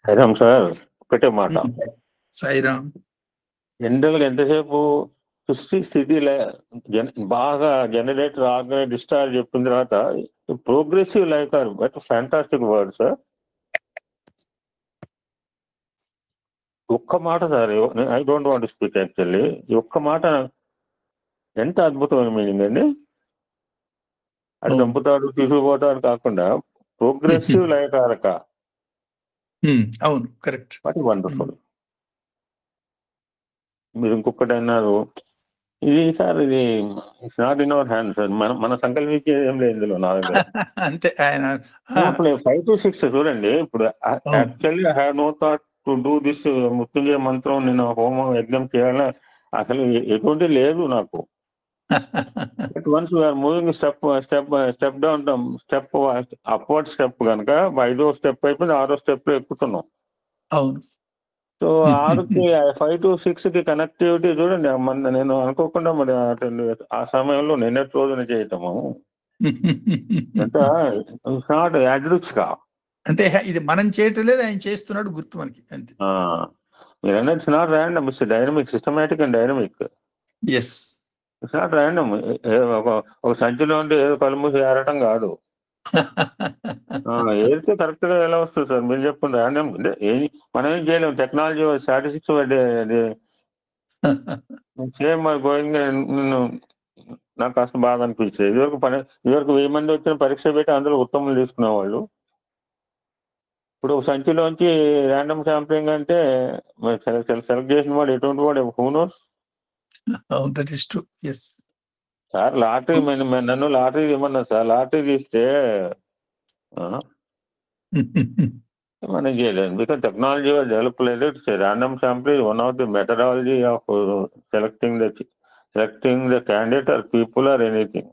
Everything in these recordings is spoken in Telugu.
సాయిరామ్ సార్, ఒకటే మాట. సాయిరామ్. జనరల్గా ఎంతసేపు సృష్టి స్థితి బాగా జనరేటర్ ఆర్గనైజ్ డిస్టార్ చెప్పిన తర్వాత progressive like are but fantastic word sir. ఒక్క మాట sir, I don't want speak actually. ఈ ఒక్క మాట ఎంత అద్భుతమైన మీనింగ్ అండి. అది చంపుతాడు తీసుకుపోతాడు కాకుండా ప్రోగ్రెసివ్ లైక్ ఆరక. అవును, కరెక్ట్. What wonderful. మీరు ఇంకొకటి అన్నారు, ఇది సార్ ఇది it's not in our hand sir. మన సంకల్పించేది ఏం లేదు ఇందులో నా దగ్గర. అంతే ఆయన. ఇప్పుడు 5 to 6 చూడండి. ఇప్పుడు actually I have no thought to do this మృత్యుంజయ మంత్రం, నేను హోమం యజ్ఞం చేయాలని అసలు ఎటువంటి లేదు నాకు. But once we're moving step down step upward step కనుక 5వ స్టెప్ అయిపోయింది, 6వ స్టెప్ లో ఎక్కుతున్నాం. అవును. సో 6కి 5 to 6కి కనెక్టివిటీ చూడండి. నేను అనుకోకుండా మరి ఆ సమయంలో నిన్నటి రోజున చేయటము నాట్ యాదృచ్ఛిక. అంటే ఇది మనం చేయటం లేదు, ఆయన చేస్తున్నాడు గుర్తు మనకి అంతే. మీరు అన్నది it's not random, it's dynamic, systematic and dynamic. Yes, it's not random. ఒక సంచిలో ఉంటే ఏదో కలుమూసి ఏరటం కాదు. ఏరితే కరెక్ట్ గా ఎలా వస్తుంది సార్ మీరు చెప్పండి. ర్యాండమ్ మనం ఏం చేయలేము. Technology statistics same going. నాకు కాస్త బాగా అనిపించేది. ఇదివరకు 1000 మంది వచ్చిన పరీక్ష పెట్టి అందులో ఉత్తములు తీసుకునేవాళ్ళు. ఇప్పుడు ఒక సంచిలోంచి ర్యాండమ్ శాంప్లింగ్ అంటే సెలెక్ట్ చేసిన వాడు ఎటువంటి వాడు హూ నోస్. సార్ లాటరీ నన్ను లాటరీ ఇవ్వమన్నా సార్. లాటరీ తీస్తే మనం చేయలేదు. బికాస్ టెక్నాలజీ డెవలప్ లేదు. Random sample is one of the methodology of selecting the candidate or people or anything.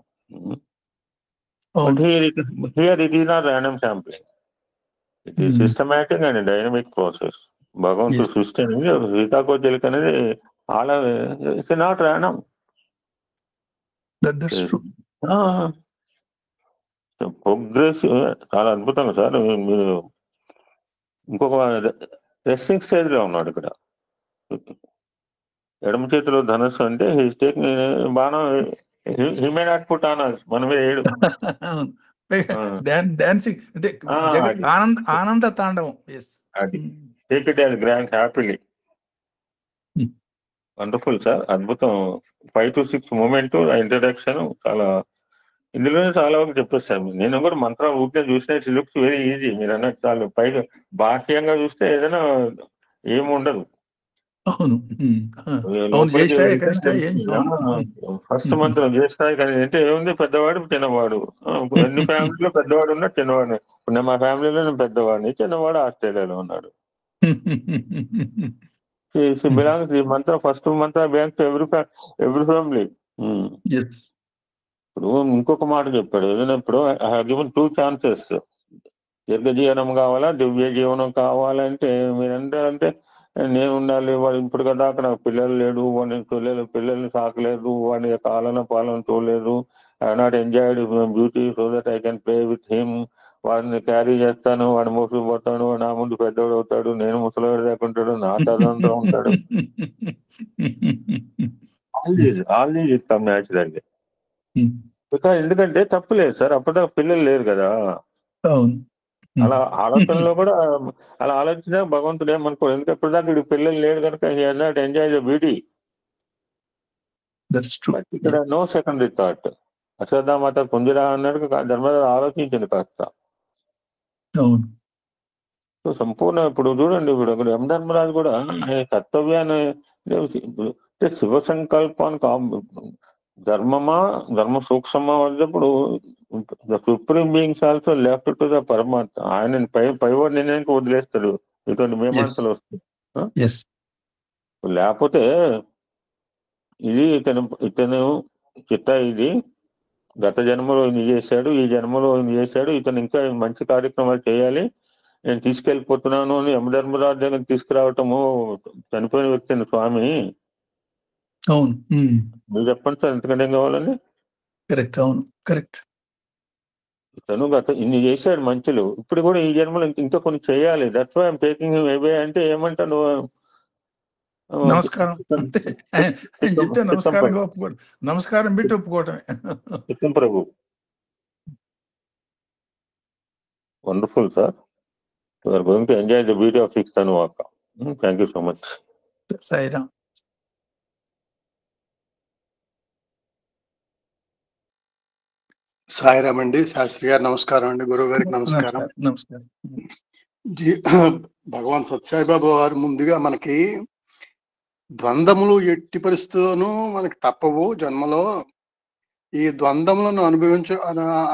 Here it is not random sampling, it is systematic and dynamic process. భగవంతుడు సృష్టి అనేది సీతాకోచలిక అనేది ఇట్స్ నాట్ ర్యాండమ్. ప్రోగ్రెసివ్ చాలా అద్భుతంగా సార్. మీరు ఇంకొక రెస్టింగ్ స్టేజ్ లో ఉన్నాడు ఇక్కడ. ఎడమ చేతిలో ధనుస్సు అంటే హీస్ టేకింగ్ బాణం. He may not put on us, మనమే ఏడు డాన్సింగ్ అంటే ఆనంద తాండవం. Take it as grand happily. Wonderful sir, అద్భుతం. 5 to 6 మూమెంట్ ఇంట్రడక్షన్ చాలా ఇందులోనే చాలా వరకు చెప్పేస్తాను. నేను కూడా మంత్రాలు ఊరికే చూస్తే ఇట్ లుక్స్ వెరీ ఈజీ. మీరు అన్నట్టు చాలు పైగా బాహ్యంగా చూస్తే ఏదైనా ఏముండదు. ఫస్ట్ మంత్రం జ్యేష్ఠాయి కానీ అంటే ఏముంది, పెద్దవాడు చిన్నవాడు. ఎన్ని ఫ్యామిలీలో పెద్దవాడు ఉన్నాడు, చిన్నవాడు. ఇప్పుడు మా ఫ్యామిలీలో నేను పెద్దవాడిని, చిన్నవాడు ఆస్ట్రేలియాలో ఉన్నాడు. Belongs the Mantra first Mantra belongs every family. ఇప్పుడు ఇంకొక మాట చెప్పాడు, ఏదైనా ఇప్పుడు ఐ హావ్ గివెన్ 2 chances. దీర్ఘ జీవనం కావాలా, దివ్య జీవనం కావాలంటే మీరంటే నేను ఉండాలి. వాడు ఇప్పుడు కదా అక్కడ పిల్లలు లేడు, వాడిని పిల్లల్ని సాకలేదు, వాడి కాలన పాలన చూడలేదు. I not enjoyed beauty so that I can play with him. వాడిని క్యారీ చేస్తాను, వాడు మోసుకుపోతాడు, వాడు నా ముందు పెద్దవాడు అవుతాడు, నేను ముసలివాడు దాకుంటాడు, నా చదువుతో ఉంటాడు. ఆల్ దీస్ ఇస్తాం న్యాచురల్గా. ఎందుకంటే తప్పులేదు సార్, అప్పటిదాకా పిల్లలు లేరు కదా. అలా ఆలోచనలో కూడా అలా ఆలోచించా భగవంతుడు ఏమనుకో. ఎందుకంటే ఇప్పటిదాకా ఇప్పుడు పిల్లలు లేడు కనుక he has not enjoy the beauty. ఇక్కడ నో సెకండరీ థాట్. అశ్వత్థామాత పుంజిరా అన్నాడు, ధర్మరాజు ఆలోచించింది కాస్త. సో సంపూర్ణ ఇప్పుడు చూడండి, ఇప్పుడు యమధర్మరాజు కూడా కర్తవ్యాన్ని శివ సంకల్పాన్ని ధర్మ సూక్ష్మమా వచ్చేప్పుడు the supreme beings also left to the పరమాత్మ. ఆయన పైవాడు నిర్ణయానికి వదిలేస్తాడు ఇటువంటి మీమాంసలు వస్తాయి. లేకపోతే ఇది ఇతను చిత్త, ఇది గత జన్మలో ఇది చేశాడు, ఈ జన్మలో ఇది చేశాడు, ఇతను ఇంకా మంచి కార్యక్రమాలు చేయాలి, నేను తీసుకెళ్ళిపోతున్నాను అని యమధర్మరాజు దగ్గర తీసుకురావటము చనిపోయిన వ్యక్తిని స్వామి. మీరు చెప్పండి సార్, ఎంతకంటే ఏం కావాలండి? కరెక్ట్. అవును, కరెక్ట్. తను గత ఇన్ని చేశాడు మంచులు, ఇప్పుడు కూడా ఈ జన్మలో ఇంకా కొన్ని చేయాలి. That's why I'm taking him away అంటే ఏమంటాను? నమస్కారం అంతే. ఆయన చెప్తే నమస్కారంగా ఒప్పుకోవడం, నమస్కారం పెట్టి ఒప్పుకోవటమే. చిత్తం ప్రభు. Wonderful sir. We are going to enjoy the beauty of Sixth Tanuvaka. Thank you so much. Sairam. Sairam అండి. శాస్త్రి గారు నమస్కారం అండి. గురువు గారికి నమస్కారం. నమస్కారం. భగవాన్ సత్యసాయిబాబా వారు ముందుగా మనకి ద్వంద్వములు ఎట్టి పరిస్థితుల్లోనూ మనకి తప్పవు జన్మలో. ఈ ద్వంద్వములను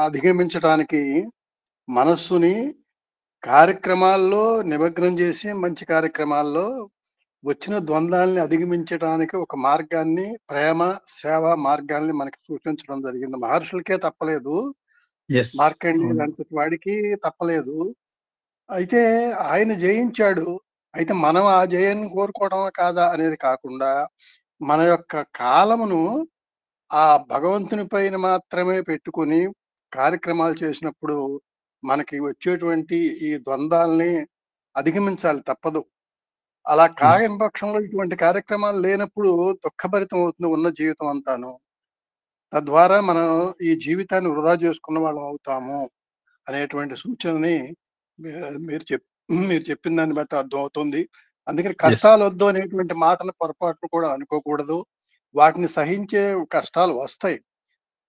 అధిగమించడానికి మనస్సుని కార్యక్రమాల్లో నిమగ్నం చేసి మంచి కార్యక్రమాల్లో వచ్చిన ద్వంద్వాల్ని అధిగమించడానికి ఒక మార్గాన్ని, ప్రేమ సేవ మార్గాల్ని మనకి సూచించడం జరిగింది. మహర్షులకే తప్పలేదు, మార్కండేయుడు లాంటి వాడికి తప్పలేదు. అయితే ఆయన జయించాడు. అయితే మనం ఆ జయాన్ని కోరుకోవడమా కాదా అనేది కాకుండా మన యొక్క కాలమును ఆ భగవంతుని పైన మాత్రమే పెట్టుకుని కార్యక్రమాలు చేసినప్పుడు మనకి వచ్చేటువంటి ఈ ద్వంద్వాల్ని అధిగమించాలి, తప్పదు. అలా కాని పక్షంలో ఇటువంటి కార్యక్రమాలు లేనప్పుడు దుఃఖభరితం అవుతుంది ఉన్న జీవితం అంతాను. తద్వారా మనం ఈ జీవితాన్ని వృధా చేసుకున్న వాళ్ళం అవుతాము అనేటువంటి సూచనని మీరు చెప్పిన దాన్ని బట్టి అర్థం అవుతుంది. అందుకని కష్టాలు వద్దు అనేటువంటి మాటను పొరపాటు కూడా అనుకోకూడదు. వాటిని సహించే కష్టాలు వస్తాయి,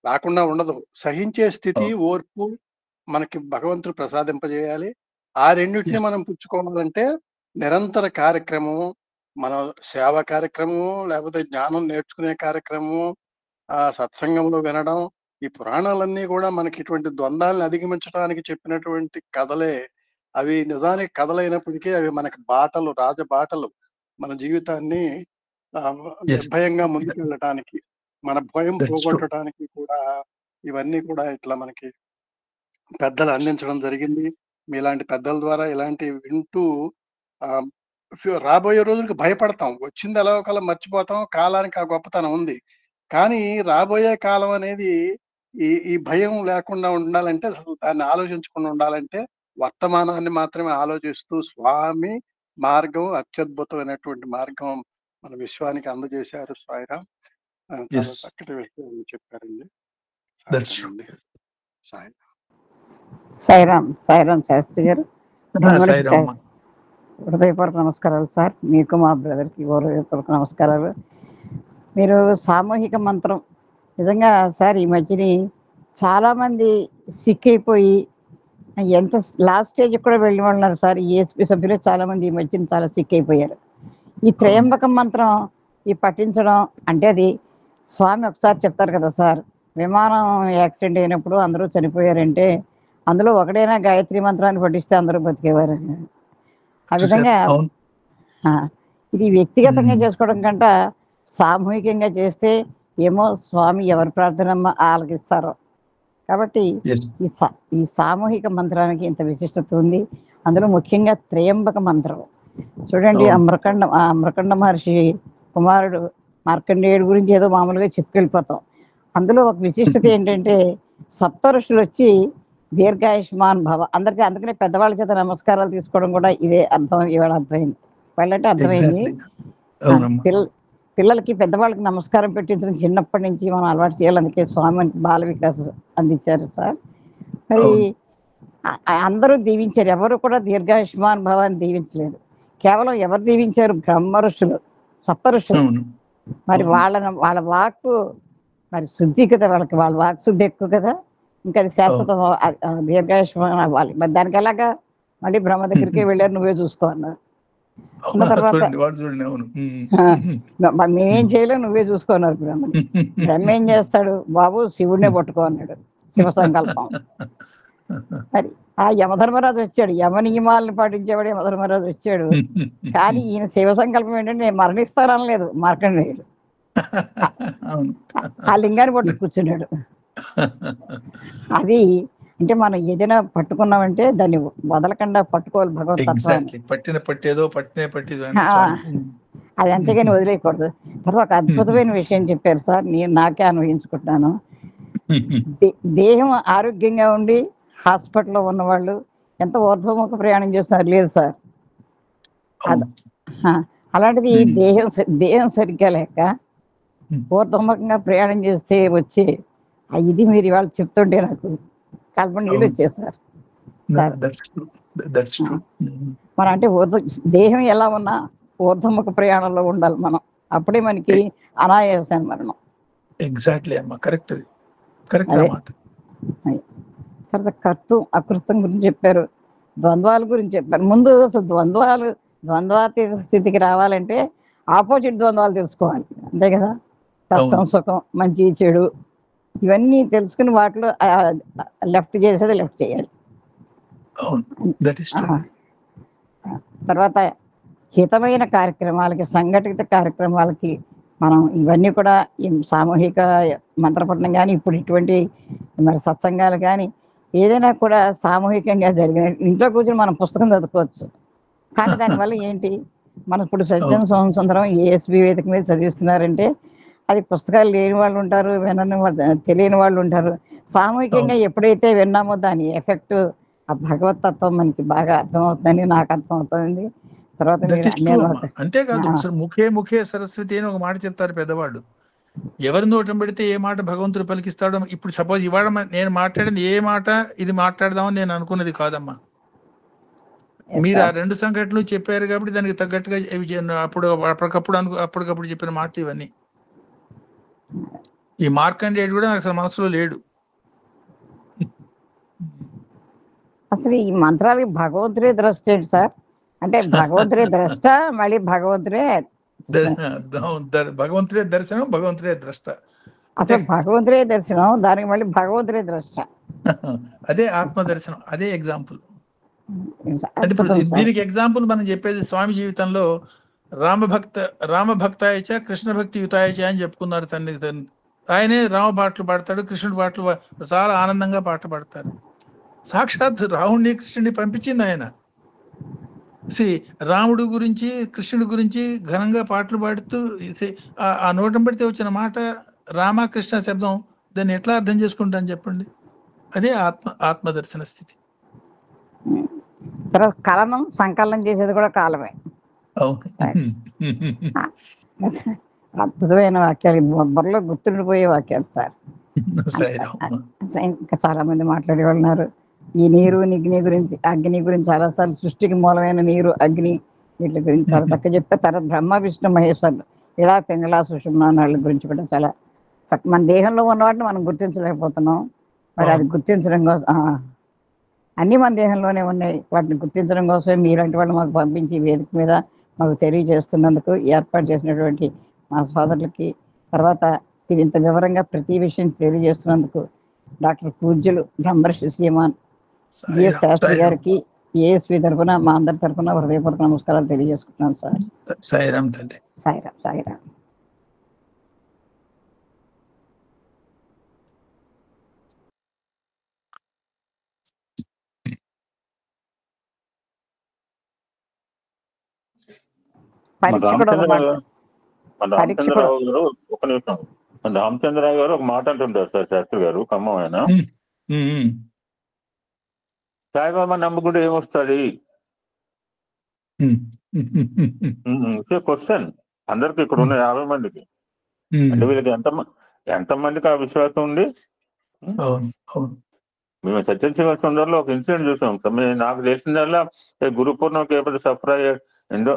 రాకుండా ఉండదు. సహించే స్థితి, ఓర్పు మనకి భగవంతుడు ప్రసాదింపజేయాలి. ఆ రెండింటిని మనం పుచ్చుకోవాలంటే నిరంతర కార్యక్రమము, మన సేవా కార్యక్రమము, లేకపోతే జ్ఞానం నేర్చుకునే కార్యక్రమము, ఆ సత్సంగంలో వినడం, ఈ పురాణాలన్నీ కూడా మనకి ఇటువంటి ద్వంద్వాలను అధిగమించడానికి చెప్పినటువంటి కథలే. అవి నిజానికి కథలైనప్పటికీ అవి మనకి బాటలు, రాజబాటలు. మన జీవితాన్ని నిర్భయంగా ముందుకెళ్ళటానికి, మన భయం పోగొట్టడానికి కూడా ఇవన్నీ కూడా ఇట్లా మనకి పెద్దలు అందించడం జరిగింది. మీలాంటి పెద్దల ద్వారా ఇలాంటివి వింటూ రాబోయే రోజులకు భయపడతాం. వచ్చింది ఎలా ఒకలా మర్చిపోతాం. కాలానికి ఆ గొప్పతనం ఉంది. కానీ రాబోయే కాలం అనేది ఈ భయం లేకుండా ఉండాలంటే, అసలు దాన్ని ఆలోచించకుండా ఉండాలంటే వర్తమానాన్ని మాత్రమే ఆలోచిస్తూ స్వామి మార్గం అత్యద్భుతమైనటువంటి మార్గం మన విశ్వానికి అందజేశారు. సాయిరామ్. చాలా చక్కటి విషయాలు చెప్పారండి. సాయిరామ్. సాయిరామ్ శాస్త్రి గారు, హృదయపూర్వక నమస్కారాలు సార్. మీకు మా బ్రదర్కి హృదయపూర్వక నమస్కారాలు. మీరు సామూహిక మంత్రం నిజంగా సార్, ఈ మధ్యని చాలామంది సిక్ అయిపోయి ఎంత లాస్ట్ స్టేజ్ కూడా వెళ్ళి ఉన్నారు సార్. ఈఎస్పీ సభ్యులు చాలామంది ఈ మధ్యన చాలా సిక్ అయిపోయారు. ఈ త్రయంబకం మంత్రం ఈ పఠించడం అంటే, అది స్వామి ఒకసారి చెప్తారు కదా సార్, విమానం యాక్సిడెంట్ అయినప్పుడు అందరూ చనిపోయారంటే అందులో ఒకడైనా గాయత్రి మంత్రాన్ని పఠిస్తే అందరూ బతికేవారు. ఆ విధంగా ఇది వ్యక్తిగతంగా చేసుకోవడం కంటే సామూహికంగా చేస్తే ఏమో స్వామి ఎవరి ప్రార్థన ఆలకిస్తారో. కాబట్టి ఈ సామూహిక మంత్రానికి ఇంత విశిష్టత ఉంది. అందులో ముఖ్యంగా త్రయంబక మంత్రం చూడండి. అమ్రకండ మహర్షి కుమారుడు మార్కండేయుడు గురించి ఏదో మామూలుగా చెప్పుకెళ్ళిపోతాం. అందులో ఒక విశిష్టత ఏంటంటే, సప్తఋషులు వచ్చి దీర్ఘాయుష్మాన్ భవ అందరికీ, అందుకనే పెద్దవాళ్ళ చేత నమస్కారాలు తీసుకోవడం కూడా ఇదే అర్థం. ఇవాళ అర్థమైంది, వాళ్ళంటే అర్థమైంది. పిల్లలకి పెద్దవాళ్ళకి నమస్కారం పెట్టించడం చిన్నప్పటి నుంచి మనం అలవాటు చేయాలి. అందుకే స్వామి బాల వికాసం అందించారు సార్. మరి అందరూ దీవించారు, ఎవరు కూడా దీర్ఘాయుష్మాన్ భవ అని దీవించలేదు. కేవలం ఎవరు దీవించారు? బ్రహ్మ ఋషులు, సప్త ఋషులు. మరి వాళ్ళ వాక్కు మరి శుద్ధి కదా, వాళ్ళ వాక్ శుద్ధి ఎక్కువ కదా, ఇంకా అది శాశ్వతం దీర్ఘాయుష్మాన్ అవ్వాలి. మరి దానికి ఎలాగా? మళ్ళీ బ్రహ్మ దగ్గరికి వెళ్ళారు, నువ్వే చూసుకో అన్నారు. తర్వాత మేమేం చేయలేము, నువ్వే చూసుకున్నారు బ్రహ్మని. బ్రహ్మ ఏం చేస్తాడు? బాబు శివుడినే పట్టుకో అన్నాడు, శివ సంకల్పం. మరి ఆ యమధర్మరాజు వచ్చాడు, యమ నియమాలను పాటించేవాడు యమధర్మరాజు వచ్చాడు. కానీ ఈయన శివ సంకల్పం ఏంటంటే, నేను మరణిస్తానలేదు మార్కండేయుడు. ఆ లింగాన్ని పట్టు కూర్చున్నాడు. అది అంటే మనం ఏదైనా పట్టుకున్నామంటే దాన్ని వదలకుండా పట్టుకోవాలి భగవతత్వాన్ని. అది అంతేగాని వదిలేయకూడదు. తర్వాత ఒక అద్భుతమైన విషయం చెప్పారు సార్, నేను నాకే అనుభవించుకుంటున్నాను. దేహం ఆరోగ్యంగా ఉండి హాస్పిటల్లో ఉన్నవాళ్ళు ఎంత ఊర్ధ్వముఖ ప్రయాణం చేస్తున్నారు లేదు సార్. అవును. ఆ, అలాంటిది ఉమ్. దేహం సరిగ్గా లేక ఉమ్. ఊర్ధ్వముఖంగా ప్రయాణం చేస్తే వచ్చే ఇది మీరు ఇవాళ చెప్తుంటే నాకు కల్పన నీళ్ళు అవును. వచ్చేసారు సార్. That's true. మన అంటే దేహం ఎలా ఉన్నా ఊర్ధముఖ ప్రయాణంలో ఉండాలి మనం. అప్పుడే మనకి అనాయాసన మరణం. ఎగ్జాక్ట్లీ అమ్మా, కరెక్ట్, అది కరెక్ట్ అదే అన్నమాట. తర్వాత కర్తం అకృతం గురించి చెప్పారు, ద్వంద్వాల గురించి చెప్పారు. ముందు అసలు ద్వంద్వాతీత స్థితికి రావాలంటే ఆపోజిట్ ద్వంద్వాలు తెలుసుకోవాలి, అంతే కదా. కష్టం అవును. సుఖం మంచి చెడు ఇవన్నీ తెలుసుకుని వాటిలో లెఫ్ట్ చేసేది లెఫ్ట్ చేయాలి. అవును, దట్ ఈస్ ట్రూ. తర్వాత హితమైన కార్యక్రమాలకి సంఘటిత కార్యక్రమాలకి మనం ఇవన్నీ కూడా ఈ సామూహిక మంత్రపఠనం కానీ ఇప్పుడు ఇటువంటి మరి సత్సంగాలు కానీ ఏదైనా కూడా సామూహికంగా జరిగిన ఇంట్లో కూర్చొని మనం పుస్తకం చదువుకోవచ్చు. కానీ దానివల్ల ఏంటి, మన ఇప్పుడు సజ్జన సుందరం ఏఎస్బి వేదిక మీద చదివిస్తున్నారంటే అది పుస్తకాలు లేని వాళ్ళు ఉంటారు, తెలియని వాళ్ళు ఉంటారు. సామూహికంగా ఎప్పుడైతే విన్నామో దాని ఎఫెక్ట్ ఆ భగవత్ తత్వం మనకి బాగా అర్థమవుతుందని నాకు అర్థమవుతుంది. తర్వాత మీరు అన్నీ అంతేకాదు, అసలు ముఖే సరస్వతి అని ఒక మాట చెప్తారు పెద్దవాళ్ళు. ఎవరి నోటం పెడితే ఏ మాట భగవంతుడు పలికిస్తాడో. ఇప్పుడు సపోజ్ ఇవాళ నేను మాట్లాడింది ఏ మాట ఇది మాట్లాడదామని నేను అనుకున్నది కాదమ్మా. మీరు ఆ 2 సంఘటనలు చెప్పారు కాబట్టి దానికి తగ్గట్టుగా అప్పటికప్పుడు చెప్పిన మాటలు ఇవన్నీ. ఈ మార్కండేయుడు కూడా నాకు అసలు మనసులో లేడు. అసలు ఈ మంత్రాలకి భగవంతుడే ద్రష్ట ఏంటి సార్? అంటే భగవంతుడే ద్రష్ట, మళ్ళీ భగవంతుడే భగవంతుడే దర్శనం, భగవంతుడే ద్రష్ట. అసలు భగవంతుడే దర్శనం, దానికి మళ్ళీ భగవంతుడే ద్రష్ట. అదే ఆత్మ దర్శనం, అదే ఎగ్జాంపుల్. అంటే ఇప్పుడు దీనికి ఎగ్జాంపుల్ మనం చెప్పేది స్వామి జీవితంలో రామభక్తాయచ కృష్ణ భక్తి యుతాయచ అని చెప్పుకున్నారు. ఆయనే రామ పాటలు పాడతాడు, కృష్ణుడి పాటలు చాలా ఆనందంగా పాట పాడతారు. సాక్షాత్ రాముడిని కృష్ణుడిని పంపించింది ఆయన. రాముడు గురించి కృష్ణుడి గురించి ఘనంగా పాటలు పాడుతూ ఆ నోటం పెడితే వచ్చిన మాట రామకృష్ణ శబ్దం, దాన్ని ఎట్లా అర్థం చేసుకుంటాను చెప్పండి. అదే ఆత్మదర్శన స్థితి. తర్వాత కలనం సంకలనం చేసేది కూడా కాలమే. అద్భుతమైన వాక్యాలు, బొబ్బర్లో గుర్తుండిపోయే వాక్యాలు సార్. ఇంకా చాలా మంది మాట్లాడేవాళ్ళు ఉన్నారు. ఈ నీరు అగ్ని గురించి చాలాసార్లు, సృష్టికి మూలమైన నీరు అగ్ని వీటి గురించి చాలా చక్కగా చెప్పారు. తర్వాత బ్రహ్మ విష్ణు మహేశ్వరులు ఇలా పింగళ సుషుమ్న వాళ్ళ గురించి కూడా చాలా చక్కగా. మన దేహంలో ఉన్న వాటిని మనం గుర్తించలేకపోతున్నాం. మరి అది గుర్తించడం కోసం అన్నీ మన దేహంలోనే ఉన్నాయి. వాటిని గుర్తించడం కోసమే మీలాంటి వాళ్ళు మాకు పంపించి వేదిక మీద మాకు తెలియజేస్తున్నందుకు, ఏర్పాటు చేసినటువంటి మా సోదరులకి, తర్వాత ఇది ఇంత వివరంగా ప్రతి విషయం తెలియజేస్తున్నందుకు డాక్టర్ పూజ్యులు బ్రహ్మర్షి శ్రీమాన్ బిఎస్ శాస్త్రి గారికి ఏఎస్పి తరఫున మా అందరి తరఫున హృదయపూర్వక నమస్కారాలు తెలియజేసుకుంటున్నాను సార్. సాయిరామ్ తల్లి. సాయిరామ్. రామచంద్రరావు గారు ఒక నిమిషం, రామచంద్రరావు గారు ఒక మాట అంటుంటారు సార్, శాస్త్రి గారు ఖమ్మం ఆయన, సాయిబాబా నమ్ముకుంటే ఏమొస్తుంది క్వశ్చన్ అందరికి ఇక్కడ ఉన్న 50 మందికి. అంటే వీళ్ళకి ఎంతమందికి ఆ విశ్వాసం ఉంది? మేము సత్యశివ సుందర్లో ఒక ఇన్సిడెంట్ చూసాం. నాకు తెలిసిందల్లా గురు పూర్ణిమకి ఏపటి సఫర్ అయ్యాడు ఎందో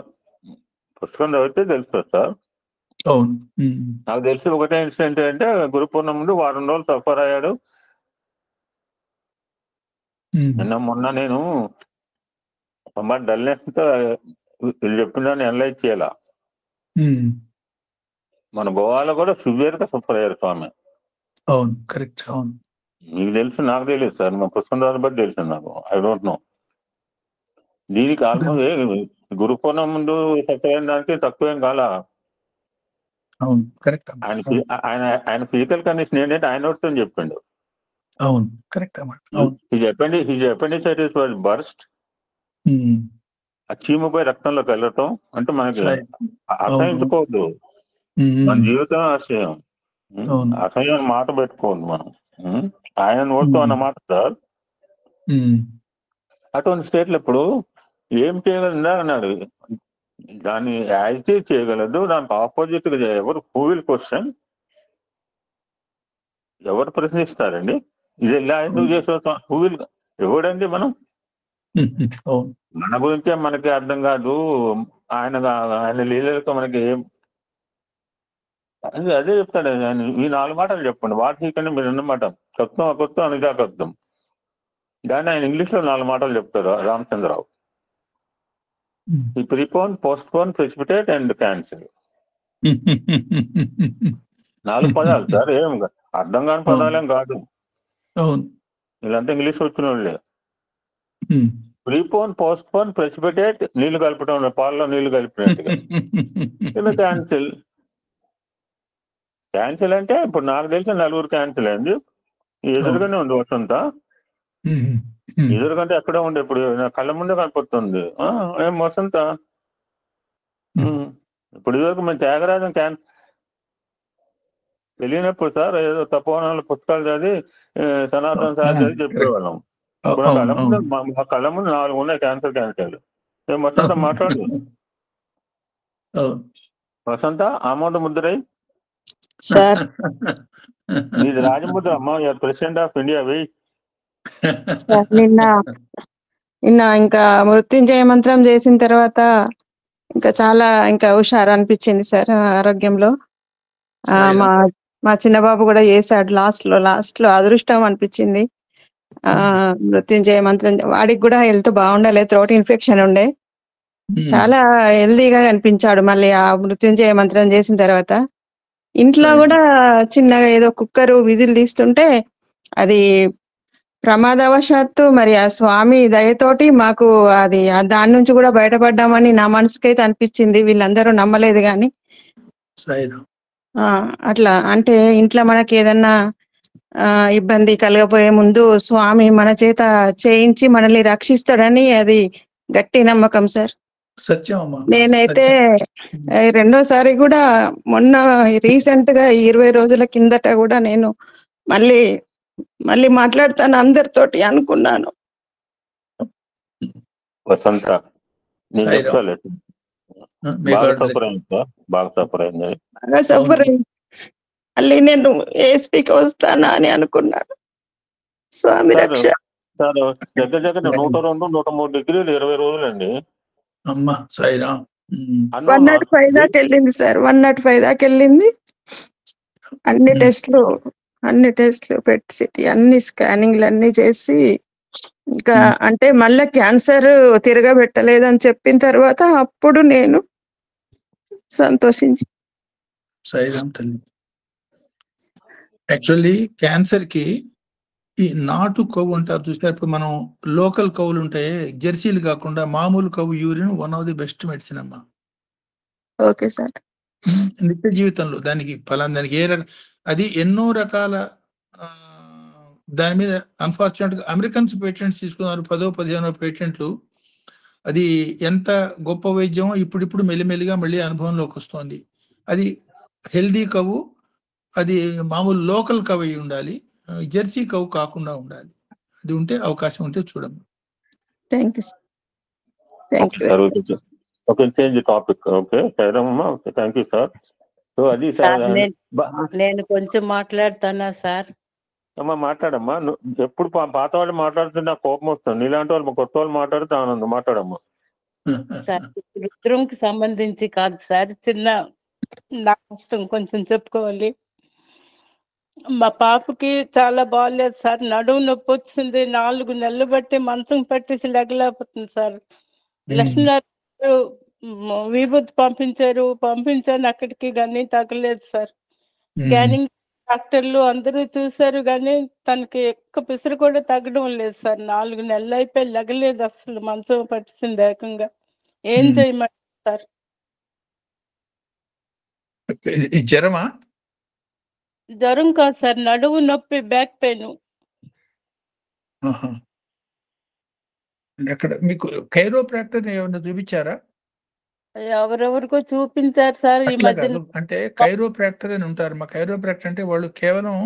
పుస్తకం చదివితే తెలుస్తుంది సార్. నాకు తెలిసి ఒకటే ఇన్సిడెంట్ అంటే గురు పూర్ణిమ ముందు వారం రోజులు సఫర్ అయ్యాడు. మొన్న నేను డల్నెస్ తో వీళ్ళు చెప్పిందని అనలైజ్ చేయాల. మన గోవాలో కూడా సివియర్ గా సఫర్ అయ్యారు స్వామి. అవును, కరెక్ట్. అవును, మీకు తెలుసు, నాకు తెలియదు సార్. మా పుస్తకం దాన్ని బట్టి తెలిసింది నాకు. I don't know. దీనికి ఆల్మోస్ట్ గురు పూర్ణిమ ముందు సఫర్ అయిన దానికి తక్కువేం కాల. అవును, కరెక్ట్. ఆయన ఫిజికల్ కండిషన్ ఏంటంటే ఆయన నోట్తో చెప్పిండు. అవును, కరెక్ట్ అన్నమాట. His appendicitis was burst. ఆ చీముపై రక్తంలోకి వెళ్ళటం అంటే మనకి అసహించుకోవద్దు. మన జీవితం అసహ్యం. అసహ్యం మాట పెట్టుకోవద్దు మనం. ఆయన నోడుతూ అన్న మాట సార్, అటువంటి స్టేట్లు ఇప్పుడు ఏం చేయగలదా అన్నాడు. దాన్ని యాజిటీ చేయగలదు, దానికి ఆపోజిట్ గా ఎవరు హూ విల్ క్వశ్చన్, ఎవరు ప్రశ్నిస్తారండి? ఇది ఇలా ఎందుకు చేసే హూ విల్, ఎవడండి మనం? మన గురించే మనకి అర్థం కాదు, ఆయన లీలలతో మనకి ఏం అదే చెప్తాడు ఆయన. ఈ 4 మాటలు చెప్పండి, వాటికంటే మీరు అన్నమాట తత్వం అకొత్తం అనిదాకత్వం. దాన్ని ఆయన ఇంగ్లీష్ లో 4 మాటలు చెప్తారు రామచంద్రరావు. ఈ prepone, postpone, precipitate and cancel. 4 పదాలు సార్, ఏం అర్థం కాని పదాలేం కాదు. వీళ్ళంతా ఇంగ్లీష్ వచ్చిన వాళ్ళే. ప్రీపోన్, పోస్ట్పోన్, ప్రెసిపిటేట్, నీళ్లు కలపడం, పాలలో నీళ్లు కలిపినట్టుగా. ఇది క్యాన్సిల్. క్యాన్సిల్ అంటే ఇప్పుడు నాకు తెలిసి 4 క్యాన్సిల్ అయింది. ఎదురుగానే ఉంది వసంత, ఎదురుగంటే ఎక్కడే ఉండే, ఇప్పుడు నా కళ్ళ ముందే కనపడుతుంది. ఏం వసంత, ఇప్పుడు ఇదివరకు మేము త్యాగరాజం తెలియనప్పుడు సార్ ఏదో తపోవనాలు పుస్తకాలు చదివి సనాతన సార్ చదివి చెప్పేవాళ్ళం. ఇప్పుడు మా కళ్ళ ముందు 4 ఉన్నాయి క్యాన్సర్. ఏం వసంత మాట్లాడు. వసంత, ఆమోద ముద్రై సార్. ఇది రాజముద్ర అమ్మా, ప్రెసిడెంట్ ఆఫ్ ఇండియా. వెయ్యి సార్, నిన్న ఇంకా మృత్యుంజయ మంత్రం చేసిన తర్వాత ఇంకా చాలా హుషారు అనిపించింది సార్ ఆరోగ్యంలో. మా చిన్నబాబు కూడా చేశాడు లాస్ట్ లో అదృష్టం అనిపించింది. మృత్యుంజయ మంత్రం వాడికి కూడా హెల్త్ బాగుండలే, థ్రోట్ ఇన్ఫెక్షన్ ఉండే, చాలా హెల్దీగా కనిపించాడు మళ్ళీ ఆ మృత్యుంజయ మంత్రం చేసిన తర్వాత. ఇంట్లో కూడా చిన్నగా ఏదో కుక్కరు విజిల్ తీస్తుంటే అది ప్రమాదవశాత్తు మరి ఆ స్వామి దయతోటి మాకు అది దాని నుంచి కూడా బయటపడ్డామని నా మనసుకైతే అనిపించింది. వీళ్ళందరూ నమ్మలేదు కానీ అట్లా అంటే ఇంట్లో మనకి ఏదన్నా ఇబ్బంది కలగపోయే ముందు స్వామి మన చేత చేయించి మనల్ని రక్షిస్తాడని అది గట్టి నమ్మకం సార్. నేనైతే రెండోసారి కూడా మొన్న రీసెంట్ గా 20 రోజుల కిందట కూడా నేను మళ్ళీ మాట్లాడతాను అందరితోటి అనుకున్నాను. వసంత, బాగా సఫర్ అయింది. మళ్ళీ నేను ఏస్పీకి వస్తానా అని అనుకున్నాను. స్వామి రక్ష. దగ్గర 102-103 డిగ్రీలు 20 రోజులండి. 105 దాకా వెళ్ళింది సార్, 105 దాకా వెళ్ళింది. అన్ని టెస్ట్లు పెట్టి సిటీ అన్ని స్కానింగ్లు అన్ని చేసి ఇంకా అంటే మళ్ళీ క్యాన్సర్ తిరగబెట్టలేదని చెప్పిన తర్వాత అప్పుడు నేను సంతోషించి. యాక్చువల్లీ క్యాన్సర్ కి ఈ నాటు కొవ్వు అంటారు చూసారు. ఇప్పుడు మనం లోకల్ కొవ్వులు ఉంటాయి, జెర్సీలు కాకుండా మామూలు కొవ్వు urine one of the best medicine అమ్మా. Okay sir. నిత్య జీవితంలో దానికి అది ఎన్నో రకాల దాని మీద అన్ఫార్చునేట్ గా అమెరికన్స్ పేటెంట్స్ తీసుకున్నారు, 10-15 పేటెంట్లు. అది ఎంత గొప్ప వైద్యమో ఇప్పుడు మెల్లిమెల్లిగా మళ్ళీ అనుభవంలోకి వస్తుంది. అది హెల్దీ కవ్వు, అది మామూలు లోకల్ కవ్ అయి ఉండాలి, జెర్సీ కవ్ కాకుండా ఉండాలి. అది ఉంటే అవకాశం ఉంటే చూడము. Thank you topic. Okay thank you sir. So అది సార్, నేను కొంచెం మాట్లాడతానా సార్? అమ్మా మాట్లాడమ్మా. ఎప్పుడు పాత వాళ్ళు మాట్లాడుతుంటే నాకు కోపం వస్తుంది, నీలాంటి వాళ్ళు కొత్త వాళ్ళు మాట్లాడితే ఆనందం. మాట్లాడమ్మా. సార్, రుద్రంకి సంబంధించి కాదు సార్, చిన్న నా కష్టం కొంచెం చెప్పుకోవాలి. మా పాపకి చాలా బాగాలేదు సార్, నడుము నొప్పి వచ్చింది. 4 నెలలు బట్టి మంచం పట్టేసి లెగలేకపోతుంది సార్. లక్ష్మీనారాయణ విభూతి పంపించాను అక్కడికి, కానీ తగ్గలేదు సార్. స్కానింగ్ డాక్టర్లు అందరూ చూసారు కానీ తనకి ఎక్క పిసరు కూడా తగ్గడం లేదు సార్. 4 నెలలు అయిపోయి లెగలేదు, అసలు మంచం పట్టేసింది ఏకంగా. ఏం చేయమంటారు సార్? జ్వరమా? జ్వరం కాదు సార్, నడుము నొప్పి, బ్యాక్ పెయిన్. అక్కడ మీకు కైరోప్రాక్టర్ ఏమన్నా చూపించారా? ఎవరెవరికో చూపించారు సార్ ఈ మధ్య. అంటే కైరోప్రాక్టర్ అని ఉంటారు. మా కైరోప్రాక్టర్ అంటే వాళ్ళు కేవలం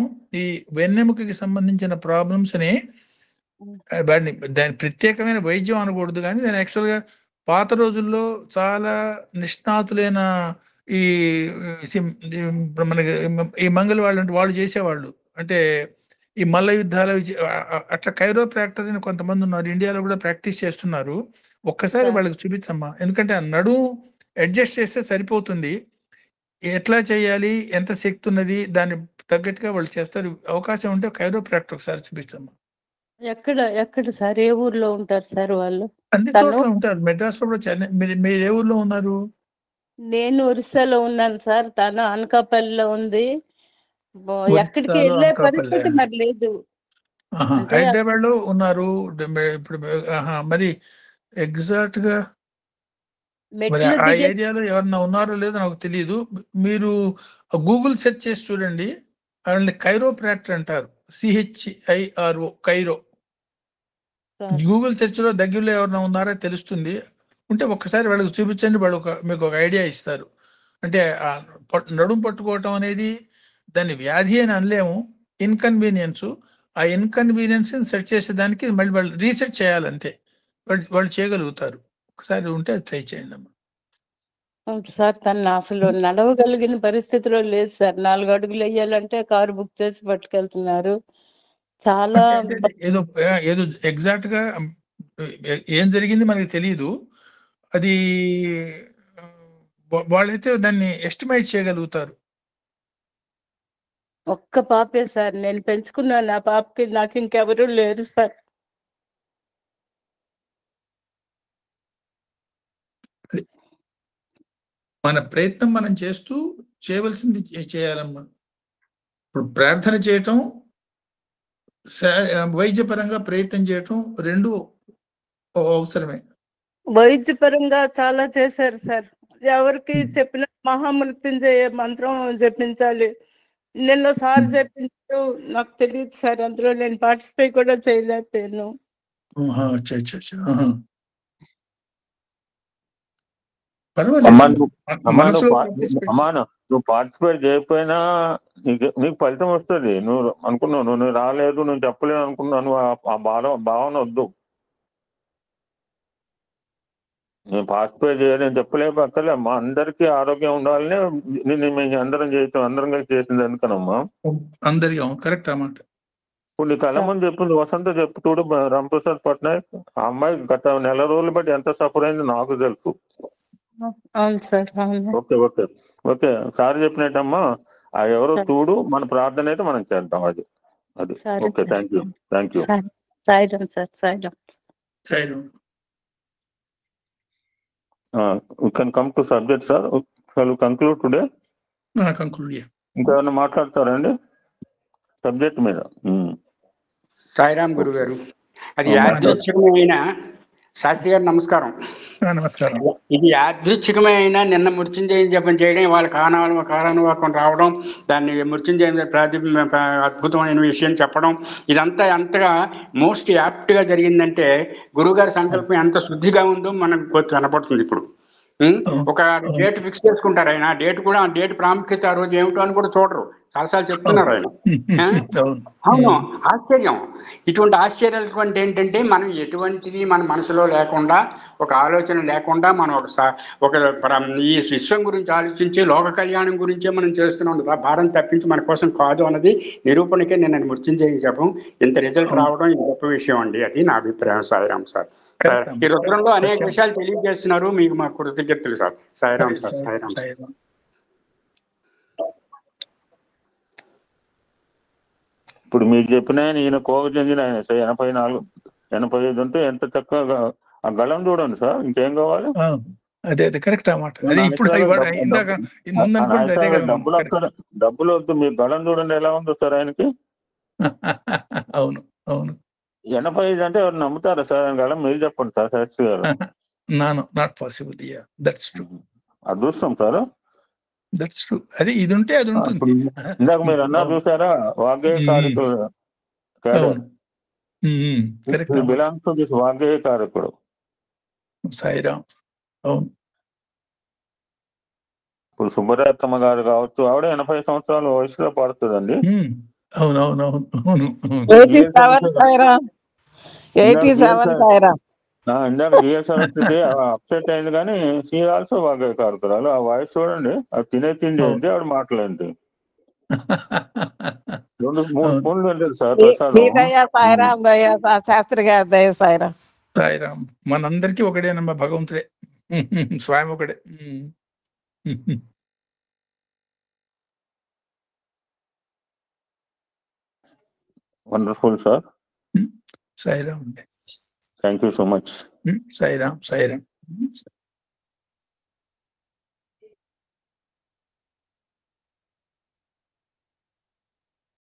ఈ వెన్నెముకకి సంబంధించిన ప్రాబ్లమ్స్ ని వాడిని దాని ప్రత్యేకమైన వైద్యం అనకూడదు, కానీ దాని యాక్చువల్గా పాత రోజుల్లో చాలా నిష్ణాతులైన ఈ ఇప్పుడు మనకి ఈ మంగళ వాళ్ళు అంటే వాళ్ళు చేసేవాళ్ళు, అంటే ఈ మల్ల యుద్ధాలు అట్లా కైరోప్రాక్టర్ అని కొంతమంది ఉన్నారు, ఇండియాలో కూడా ప్రాక్టీస్ చేస్తున్నారు. ఒక్కసారి వాళ్ళకి చూపించమ్మా, ఎందుకంటే ఆ నడుము అడ్జస్ట్ చేస్తే సరిపోతుంది. ఎట్లా చేయాలి, ఎంత శక్తి ఉన్నది, దాన్ని తగ్గట్టుగా వాళ్ళు చేస్తారు. అవకాశం ఉంటే కైరోప్రాక్టర్ ఒకసారి చూపించమ్మా. ఎక్కడ సార్, ఏ ఊర్లో ఉంటారు సార్ వాళ్ళు? అన్ని చోట్ల ఉంటారు, మెడ్రాస్ లో కూడా. చెన్నై, మీరు ఏ ఊర్లో ఉన్నారు? నేను ఒరిస్సాలో ఉన్నాను సార్, తను అనకాపల్లిలో ఉంది. ఎక్కడికి వెళ్ళే పరిస్థితి మరి లేదు. హైదరాబాద్ లో ఉన్నారు ఇప్పుడు. మరి ఎగ్జాక్ట్ గా మరి ఆ ఏరియాలో ఎవరన్నా ఉన్నారో లేదో నాకు తెలియదు. మీరు గూగుల్ సెర్చ్ చేసి చూడండి, వాళ్ళని కైరోప్రాక్టర్ అంటారు, CHIRO, కైరో. గూగుల్ సెర్చ్ లో దగ్గరలో ఎవరన్నా ఉన్నారో తెలుస్తుంది. ఉంటే ఒక్కసారి వాళ్ళకి చూపించండి, వాళ్ళు మీకు ఒక ఐడియా ఇస్తారు. అంటే నడుము పట్టుకోవటం అనేది దాన్ని వ్యాధి అని అనలేము, ఇన్కన్వీనియన్స్. ఆ ఇన్కన్వీనియన్స్ సెట్ చేసేదానికి మళ్ళీ వాళ్ళు రీసెట్ చేయాలంతే, వాళ్ళు చేయగలుగుతారు. ఒకసారి ఉంటే అది ట్రై చేయండి అమ్మా. సార్ తను అసలు నడవగలిగిన పరిస్థితిలో లేదు సార్. 4 అడుగులు వేయాలంటే కారు బుక్ చేసి పట్టుకెళ్తున్నారు. చాలా ఏదో ఎగ్జాక్ట్ గా ఏం జరిగింది మనకి తెలియదు. అది వాళ్ళైతే దాన్ని ఎస్టిమేట్ చేయగలుగుతారు. ఒక్క పాపే సార్ నేను పెంచుకున్నాను, ఆ పాపకి నాకు ఇంకెవరూ లేరు సార్. మన ప్రయత్నం మనం చేస్తూ చేయవలసింది చేయాలమ్మా. ఇప్పుడు ప్రార్థన చేయటం, వైద్యపరంగా ప్రయత్నం చేయటం రెండు అవసరమే. వైద్యపరంగా చాలా చేశారు సార్. ఎవరికి చెప్పిన మహామృత్యుంజయ మంత్రం జపించాలి. నిన్న సార్ చెప్పించారు, నాకు తెలియదు సార్, అందులో నేను పార్టిసిపేట్ కూడా చేయలేకపోయాను. నువ్వు పార్టిసిపేట్ చేయకపోయినా నీకు ఫలితం వస్తుంది. నువ్వు అనుకున్నావు, నువ్వు రాలేదు, నువ్వు చెప్పలేదు అనుకున్నావు, ఆ భావన వద్దు. నేను పార్టిసిపేట్ చేయలేని చెప్పలేక అక్కలే అమ్మా, అందరికీ ఆరోగ్యం ఉండాలని నేను మేము అందరం చేస్తాం, అందరం కలిసి చేసింది ఎందుకనమ్మా. అందరికీ కరెక్ట్ అన్నమాట. ఇప్పుడు నీ కళ్ళ ముందు చెప్పింది వసంత చెప్పు చూడు, రాంప్రసాద్ పట్నాయక్. ఆ అమ్మాయి గత నెల రోజులు బట్టి ఎంత సఫర్ అయింది నాకు తెలుసు. ఓకే ఓకే ఓకే సార్ చెప్పినట్టమ్మా, ఆ ఎవరో చూడు, మన ప్రార్థన అయితే మనం చేద్దాం. అది okay. Thank you. We can come to subject, sir. Shall we conclude today? Conclude. ఇంకేమన్నా మాట్లాడతారండి సబ్జెక్ట్ మీద? సాయిరామ్ గురువు గారు, అది యాదృచ్ఛికమైన శాస్త్రి గారు నమస్కారం. ఇది యాదృచ్ఛికమైన నిన్న మృత్యుంజయం జపం చేయడం, వాళ్ళ కారణవాకం రావడం, దాన్ని మృత్యుంజయం అద్భుతమైన విషయం చెప్పడం, ఇదంతా ఎంతగా మోస్ట్ యాప్ట్గా జరిగిందంటే గురువుగారి సంకల్పం ఎంత శుద్ధిగా ఉందో మనకు కనపడుతుంది. ఇప్పుడు ఒక డేట్ ఫిక్స్ చేసుకుంటారు ఆయన, డేట్ కూడా ఆ డేట్ ప్రాముఖ్యత ఆ రోజు ఏమిటో అని కూడా చూడరు, చాలాసార్లు చెప్తున్నారు ఆయన. అవును, ఆశ్చర్యం. ఇటువంటి ఆశ్చర్యాలు ఏంటంటే మనం ఎటువంటిది మన మనసులో లేకుండా, ఒక ఆలోచన లేకుండా మనం ఒక ఈ విశ్వం గురించి ఆలోచించి లోక కళ్యాణం గురించే మనం చేస్తున్నాం. భారం తప్పించి మన కోసం కాదు అన్నది నిరూపణకే నేను మృత్యుంజయ జపం ఇంత రిజల్ట్ రావడం ఇది గొప్ప విషయం అండి. అది నా అభిప్రాయం. సాయిరామ్ సార్. ఈ రుద్రంలో అనేక విషయాలు తెలియజేస్తున్నారు, మీకు మా కృతజ్ఞతలు sir. Sairam sir. Sairam sir. ఇప్పుడు మీరు చెప్పిన ఈయన కోవ చెందిన ఆయన 84-85 ఉంటే ఎంత చక్కగా ఆ గళం చూడండి సార్, ఇంకేం కావాలి? అదే కరెక్ట్ అన్నమాట. డబ్బులు వద్దు, మీరు గళం చూడండి ఎలా ఉందో సార్ ఆయనకి. అవును అవును. 85 అంటే ఎవరు నమ్ముతారా సార్? ఆయన గళం మీరు చెప్పండి సార్ శాస్త్రి గారు. Not possible. That's true. అదృష్టం సార్. That's true. అది ఇది ఉంటే అది ఉంటుంది. ఇందాక మీరు అన్నారు చూసారా, వాగ్గేయ కారకుడు. బిలాంగ్స్ టు దిస్ వాగ్గేయ కారకుడు. సాయిరామ్. అవును. ఇప్పుడు సుబ్బరాత్మ గారు కావచ్చు, ఆవిడ 80 సంవత్సరాల వయసులో పడుతుందండి. అవునవునవును. 87 సాయిరామ్. ఇందాక జిఎ సరస్వతి అప్సెట్ అయింది, కానీ షీ ఆల్సో వాగ్గేయకారుతురాలు. ఆ వాయిస్ చూడండి, అది తినే తిండి ఏంటి, ఆవిడ మాటలేంటి. 2-3 స్పూన్లు ఉంటుంది సార్ ప్రసాదం. సాయిరామ్ దయ శాస్త్రి గారి దయ సాయిరామ్. సాయిరామ్. మనందరికీ ఒకడేనమ్మా, భగవంతుడే, స్వయం ఒకడే. Wonderful sir. Sairam. Thank you so much. Sairam.